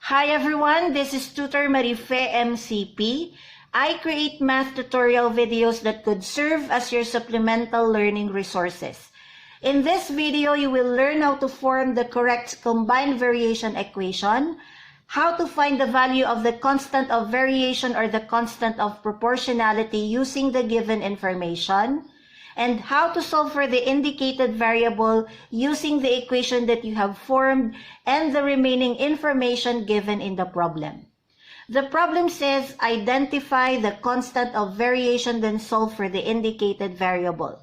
Hi everyone, this is Tutor Marife MCP. I create math tutorial videos that could serve as your supplemental learning resources. In this video, you will learn how to form the correct combined variation equation, how to find the value of the constant of variation or the constant of proportionality using the given information, and how to solve for the indicated variable using the equation that you have formed and the remaining information given in the problem. The problem says identify the constant of variation, then solve for the indicated variable.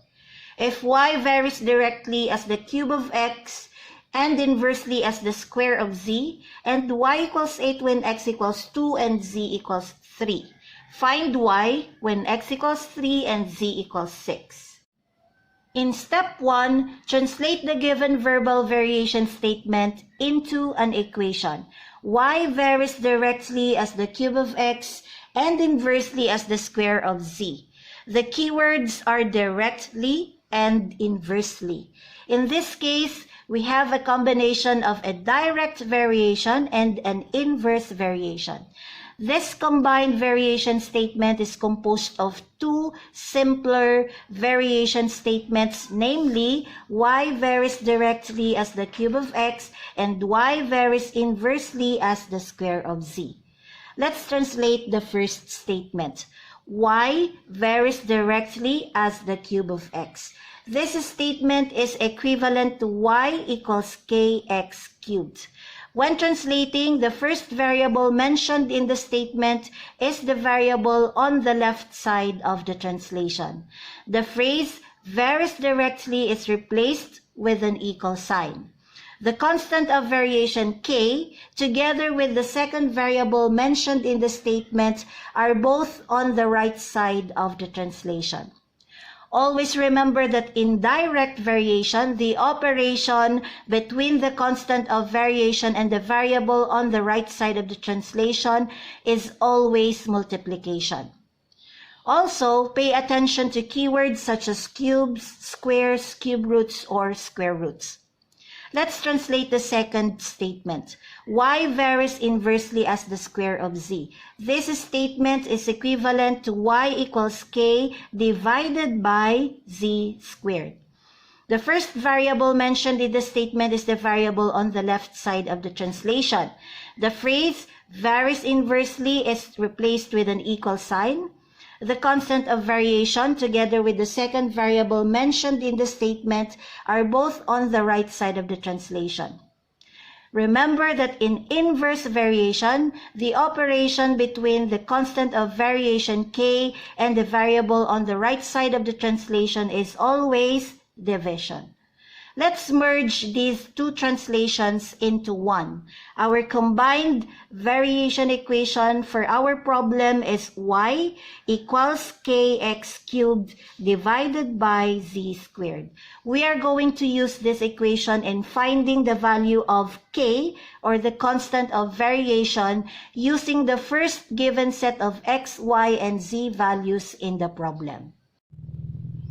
If y varies directly as the cube of x and inversely as the square of z, and y equals 8 when x equals 2 and z equals 3. Find y when x equals 3 and z equals 6. In step 1, translate the given verbal variation statement into an equation. Y varies directly as the cube of x and inversely as the square of z. The keywords are directly and inversely. In this case, we have a combination of a direct variation and an inverse variation. This combined variation statement is composed of two simpler variation statements, namely y varies directly as the cube of x and y varies inversely as the square of z. Let's translate the first statement. Y varies directly as the cube of x. This statement is equivalent to y equals kx cubed. When translating, the first variable mentioned in the statement is the variable on the left side of the translation. The phrase varies directly is replaced with an equal sign. The constant of variation k, together with the second variable mentioned in the statement, are both on the right side of the translation. Always remember that in direct variation, the operation between the constant of variation and the variable on the right side of the translation is always multiplication. Also, pay attention to keywords such as cubes, squares, cube roots, or square roots. Let's translate the second statement. Y varies inversely as the square of z. This statement is equivalent to y equals k divided by z squared. The first variable mentioned in the statement is the variable on the left side of the translation. The phrase varies inversely is replaced with an equal sign. The constant of variation together with the second variable mentioned in the statement are both on the right side of the translation. Remember that in inverse variation, the operation between the constant of variation k and the variable on the right side of the translation is always division. Let's merge these two translations into one. Our combined variation equation for our problem is y equals kx cubed divided by z squared. We are going to use this equation in finding the value of k, or the constant of variation, using the first given set of x, y, and z values in the problem.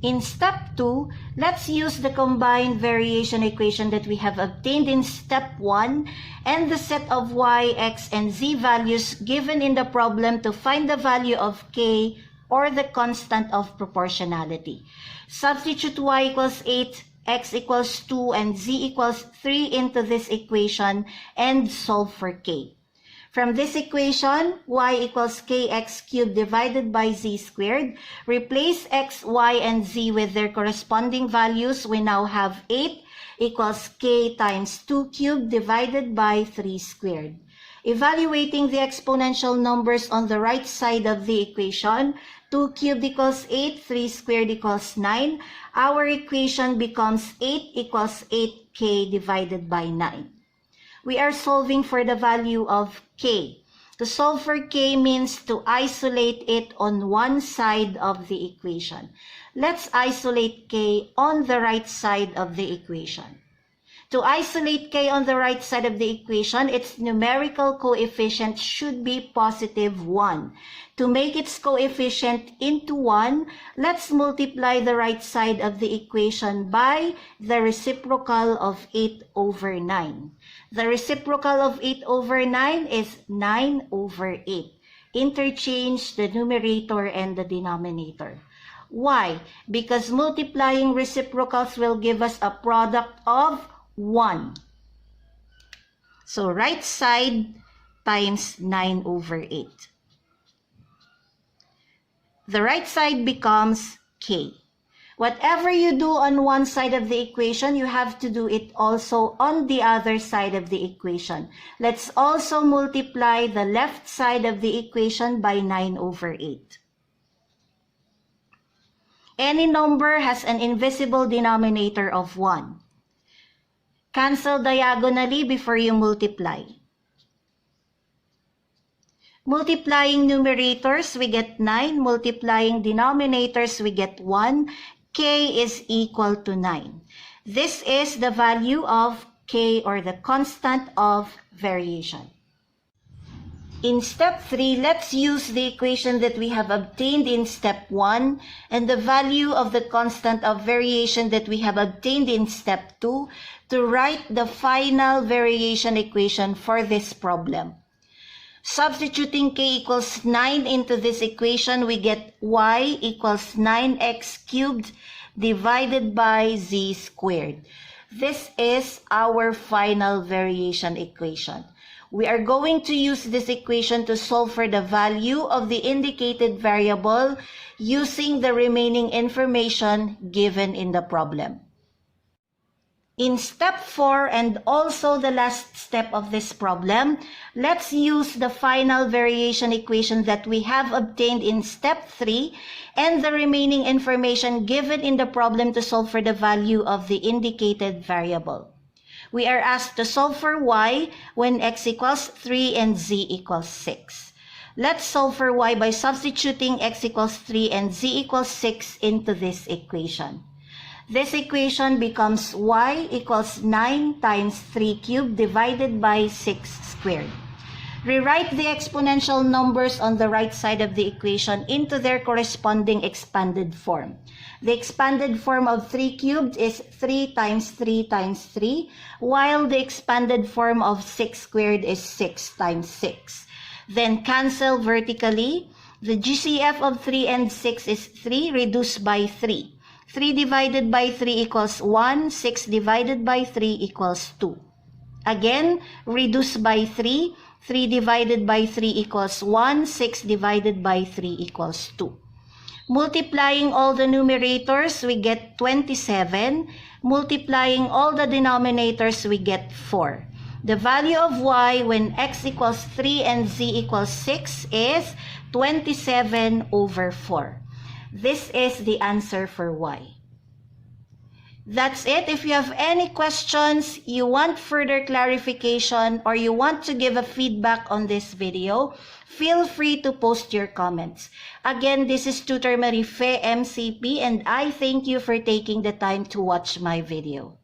In step 2, let's use the combined variation equation that we have obtained in step 1 and the set of y, x, and z values given in the problem to find the value of k, or the constant of proportionality. Substitute y equals 8, x equals 2, and z equals 3 into this equation and solve for k. From this equation, y equals kx cubed divided by z squared. Replace x, y, and z with their corresponding values. We now have 8 equals k times 2 cubed divided by 3 squared. Evaluating the exponential numbers on the right side of the equation, 2 cubed equals 8, 3 squared equals 9. Our equation becomes 8 equals 8k divided by 9. We are solving for the value of k. To solve for k means to isolate it on one side of the equation. Let's isolate k on the right side of the equation. To isolate k on the right side of the equation, its numerical coefficient should be positive 1. To make its coefficient into 1, let's multiply the right side of the equation by the reciprocal of 8 over 9. The reciprocal of 8 over 9 is 9 over 8. Interchange the numerator and the denominator. Why? Because multiplying reciprocals will give us a product of 1. So right side times 9 over 8. The right side becomes k. Whatever you do on one side of the equation, you have to do it also on the other side of the equation. Let's also multiply the left side of the equation by 9 over 8. Any number has an invisible denominator of 1. Cancel diagonally before you multiply. Multiplying numerators, we get 9. Multiplying denominators, we get 1. K is equal to 9. This is the value of k, or the constant of variation. In step 3, let's use the equation that we have obtained in step 1 and the value of the constant of variation that we have obtained in step 2 to write the final variation equation for this problem. Substituting k equals 9 into this equation, we get y equals 9x cubed divided by z squared. This is our final variation equation. We are going to use this equation to solve for the value of the indicated variable using the remaining information given in the problem. In step 4 and also the last step of this problem, let's use the final variation equation that we have obtained in step 3 and the remaining information given in the problem to solve for the value of the indicated variable. We are asked to solve for y when x equals 3 and z equals 6. Let's solve for y by substituting x equals 3 and z equals 6 into this equation. This equation becomes y equals 9 times 3 cubed divided by 6 squared. Rewrite the exponential numbers on the right side of the equation into their corresponding expanded form. The expanded form of 3 cubed is 3 times 3 times 3, while the expanded form of 6 squared is 6 times 6. Then cancel vertically. The GCF of 3 and 6 is 3 reduced by 3. 3 divided by 3 equals 1. 6 divided by 3 equals 2. Again, reduce by 3. 3 divided by 3 equals 1. 6 divided by 3 equals 2. Multiplying all the numerators, we get 27. Multiplying all the denominators, we get 4. The value of y when x equals 3 and z equals 6 is 27 over 4. This is the answer for y. That's it. If you have any questions, you want further clarification, or you want to give a feedback on this video, feel free to post your comments. Again, this is Tutor Marife MCP, and I thank you for taking the time to watch my video.